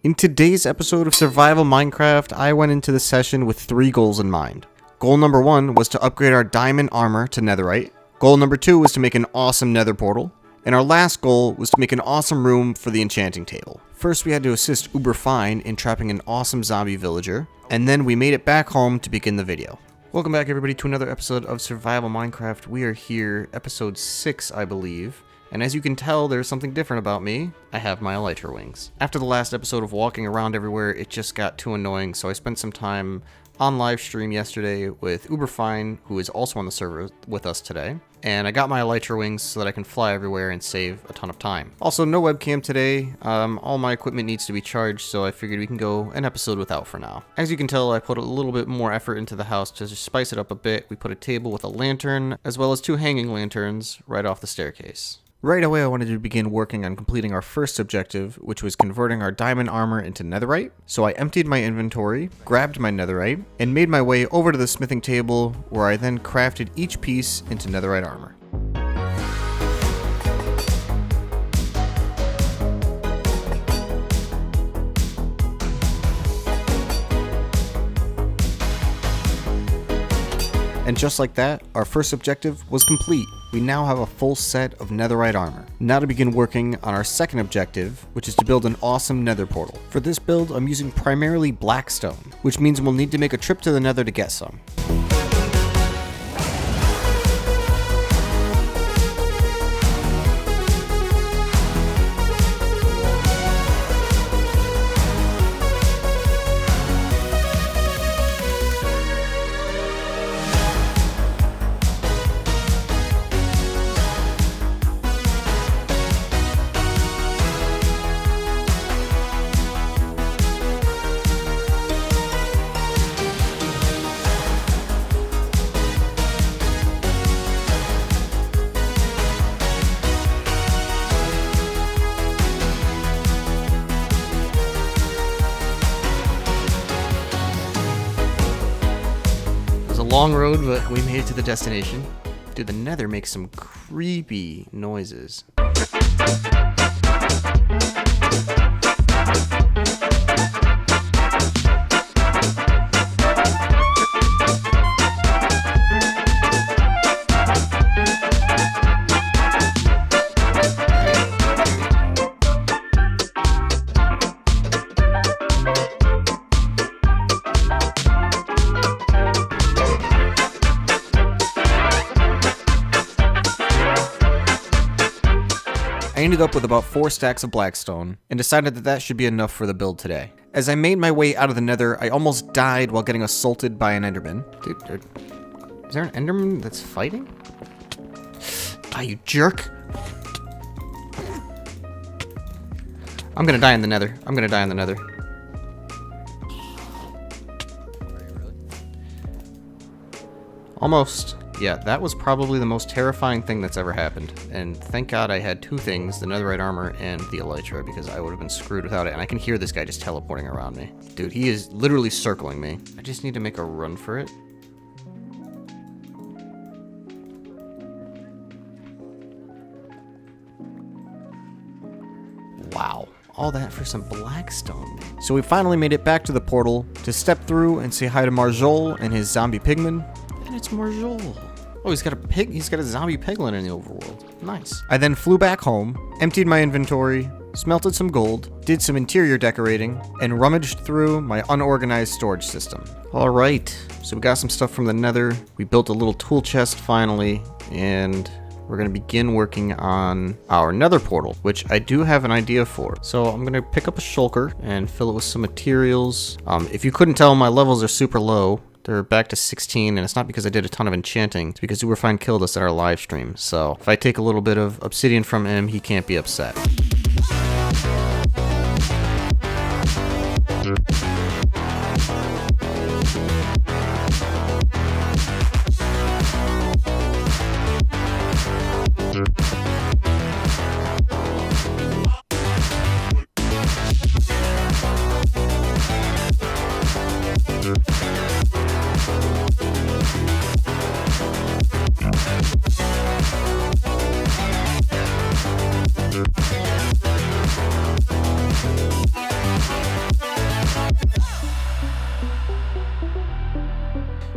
In today's episode of Survival Minecraft, I went into the session with 3 goals in mind. Goal number 1 was to upgrade our diamond armor to netherite. Goal number 2 was to make an awesome nether portal. And our last goal was to make an awesome room for the enchanting table. First we had to assist Uber Fine in trapping an awesome zombie villager, and then we made it back home to begin the video. Welcome back everybody to another episode of Survival Minecraft. We are here, episode 6 I believe. And as you can tell, there's something different about me. I have my elytra wings. After the last episode of walking around everywhere, it just got too annoying, so I spent some time on live stream yesterday with Uberfine, who is also on the server with us today. And I got my elytra wings so that I can fly everywhere and save a ton of time. Also, no webcam today. All my equipment needs to be charged, so I figured we can go an episode without for now. As you can tell, I put a little bit more effort into the house to just spice it up a bit. We put a table with a lantern, as well as 2 hanging lanterns right off the staircase. Right away, I wanted to begin working on completing our first objective, which was converting our diamond armor into netherite. So I emptied my inventory, grabbed my netherite, and made my way over to the smithing table, where I then crafted each piece into netherite armor. And just like that, our first objective was complete. We now have a full set of netherite armor. Now to begin working on our second objective, which is to build an awesome nether portal. For this build, I'm using primarily blackstone, which means we'll need to make a trip to the nether to get some. Long road, but we made it to the destination. Dude, the nether makes some creepy noises. I ended up with about 4 stacks of blackstone, and decided that that should be enough for the build today. As I made my way out of the nether, I almost died while getting assaulted by an enderman. Dude, is there an enderman that's fighting? Ah, you jerk! I'm gonna die in the nether. I'm gonna die in the nether. Almost. Yeah, that was probably the most terrifying thing that's ever happened. And thank God I had 2 things, the netherite armor and the elytra, because I would have been screwed without it. And I can hear this guy just teleporting around me. Dude, he is literally circling me. I just need to make a run for it. Wow. All that for some blackstone. So we finally made it back to the portal to step through and say hi to Marjol and his zombie pigman. And it's Marjol. Oh, he's got a pig. He's got a zombie piglin in the overworld. Nice. I then flew back home, emptied my inventory, smelted some gold, did some interior decorating, and rummaged through my unorganized storage system. All right. So we got some stuff from the nether. We built a little tool chest finally, and we're going to begin working on our nether portal, which I do have an idea for. So I'm going to pick up a shulker and fill it with some materials. If you couldn't tell, my levels are super low. They're back to 16, and it's not because I did a ton of enchanting. It's because Uberfine killed us at our live stream. So if I take a little bit of obsidian from him, he can't be upset.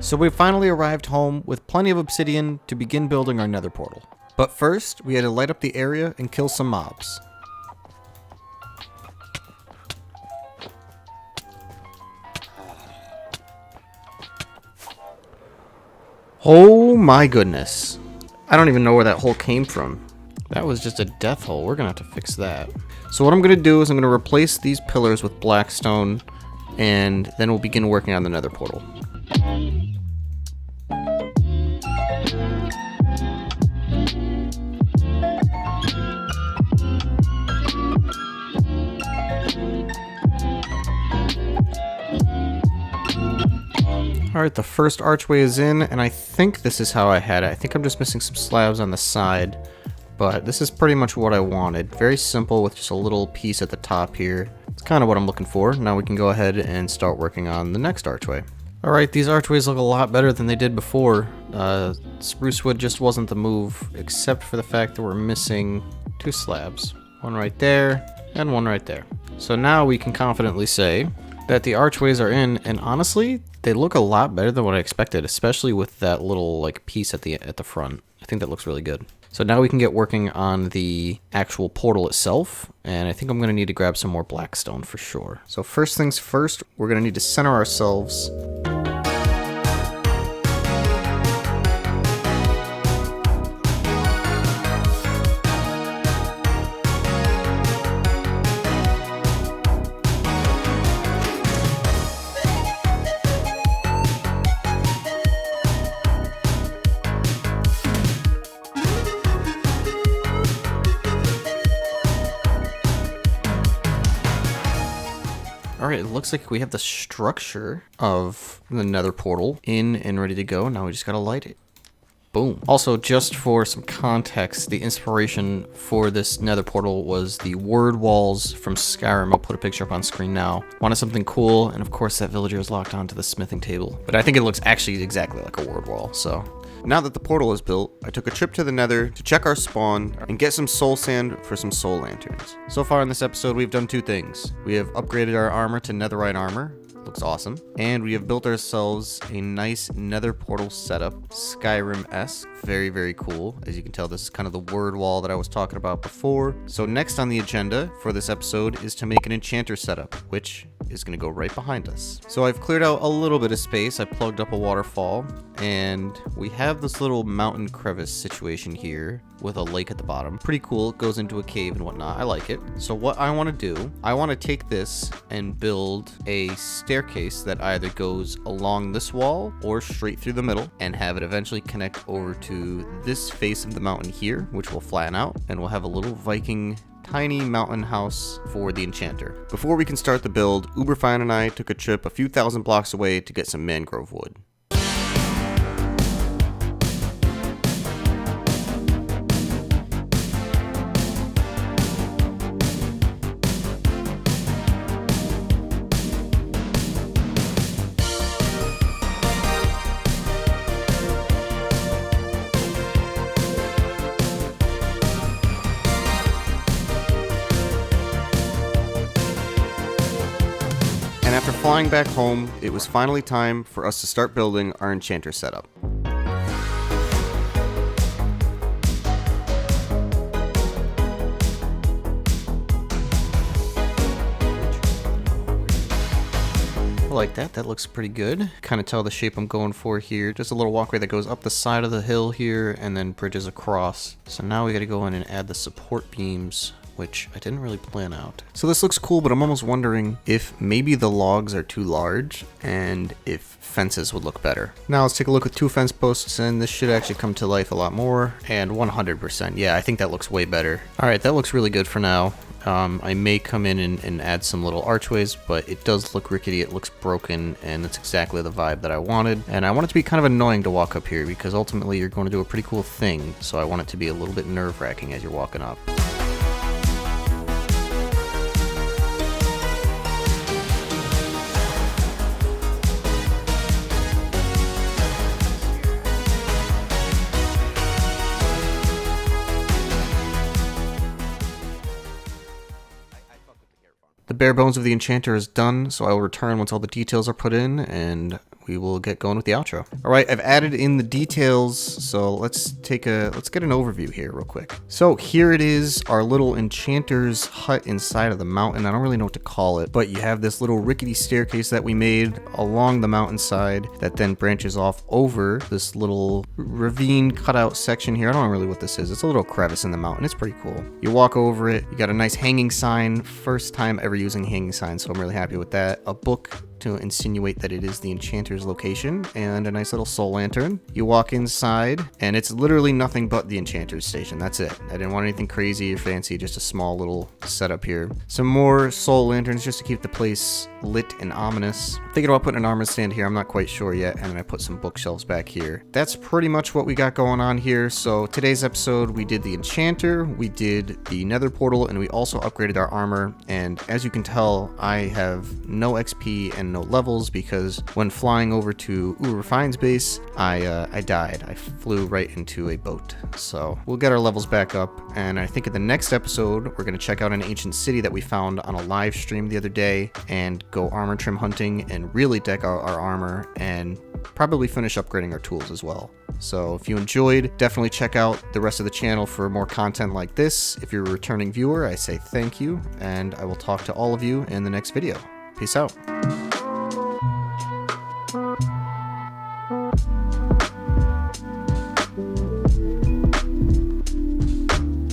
So we finally arrived home with plenty of obsidian to begin building our nether portal. But first, we had to light up the area and kill some mobs. Oh my goodness. I don't even know where that hole came from. That was just a death hole. We're gonna have to fix that. So what I'm gonna do is I'm gonna replace these pillars with blackstone, and then we'll begin working on the nether portal. Alright, the first archway is in, and I think this is how I had it. I think I'm just missing some slabs on the side, but this is pretty much what I wanted. Very simple with just a little piece at the top here. It's kind of what I'm looking for. Now we can go ahead and start working on the next archway. Alright, these archways look a lot better than they did before. Spruce wood just wasn't the move, except for the fact that we're missing 2 slabs. One right there, and one right there. So now we can confidently say that the archways are in, and honestly, they look a lot better than what I expected, especially with that little like piece at the front. I think that looks really good. So now we can get working on the actual portal itself, and I think I'm going to need to grab some more blackstone for sure. So first things first, we're going to need to center ourselves. Alright, it looks like we have the structure of the nether portal in and ready to go. Now we just gotta light it. Boom. Also, just for some context, the inspiration for this nether portal was the word walls from Skyrim. I'll put a picture up on screen now. Wanted something cool, and of course that villager is locked onto the smithing table. But I think it looks actually exactly like a word wall, so. Now that the portal is built, I took a trip to the nether to check our spawn and get some soul sand for some soul lanterns. So far in this episode, we've done 2 things. We have upgraded our armor to netherite armor. Looks awesome. And we have built ourselves a nice nether portal setup, Skyrim-esque. Very, very cool. As you can tell, this is kind of the word wall that I was talking about before. So next on the agenda for this episode is to make an enchanter setup, which is going to go right behind us. So I've cleared out a little bit of space. I plugged up a waterfall, and we have this little mountain crevice situation here with a lake at the bottom. Pretty cool. It goes into a cave and whatnot. I like it. So what I want to do, I want to take this and build a staircase that either goes along this wall or straight through the middle, and have it eventually connect over to this face of the mountain here, which will flatten out, and we'll have a little Viking tiny mountain house for the enchanter. Before we can start the build, Uberfine and I took a trip a few thousand blocks away to get some mangrove wood. After flying back home, it was finally time for us to start building our enchanter setup. I like that. That looks pretty good. Kind of tell the shape I'm going for here. Just a little walkway that goes up the side of the hill here and then bridges across. So now we got to go in and add the support beams, which I didn't really plan out. So this looks cool, but I'm almost wondering if maybe the logs are too large and if fences would look better. Now let's take a look with 2 fence posts, and this should actually come to life a lot more. And 100%, yeah, I think that looks way better. All right, that looks really good for now. I may come in and add some little archways, but it does look rickety, it looks broken, and it's exactly the vibe that I wanted. And I want it to be kind of annoying to walk up here, because ultimately you're going to do a pretty cool thing, so I want it to be a little bit nerve-wracking as you're walking up. The bare bones of the enchanter is done, so I will return once all the details are put in, and we will get going with the outro. All right, I've added in the details, so let's get an overview here real quick. So here it is, our little enchanter's hut inside of the mountain. I don't really know what to call it, but you have this little rickety staircase that we made along the mountainside that then branches off over this little ravine cutout section here. I don't know really what this is. It's a little crevice in the mountain. It's pretty cool. You walk over it, you got a nice hanging sign. First time ever using hanging sign, so I'm really happy with that. A book to insinuate that it is the enchanter's location, and a nice little soul lantern. You walk inside, and it's literally nothing but the enchanter's station. That's it. I didn't want anything crazy or fancy, just a small little setup here. Some more soul lanterns just to keep the place lit and ominous. Thinking about putting an armor stand here, I'm not quite sure yet, and then I put some bookshelves back here. That's pretty much what we got going on here. So today's episode, we did the enchanter, we did the nether portal, and we also upgraded our armor. And as you can tell, I have no XP and no levels because when flying over to Refine's base, I died. I flew right into a boat. So we'll get our levels back up, and I think in the next episode, we're going to check out an ancient city that we found on a live stream the other day and go armor trim hunting and really deck out our armor and probably finish upgrading our tools as well. So if you enjoyed, definitely check out the rest of the channel for more content like this. If you're a returning viewer, I say thank you, and I will talk to all of you in the next video. Peace out.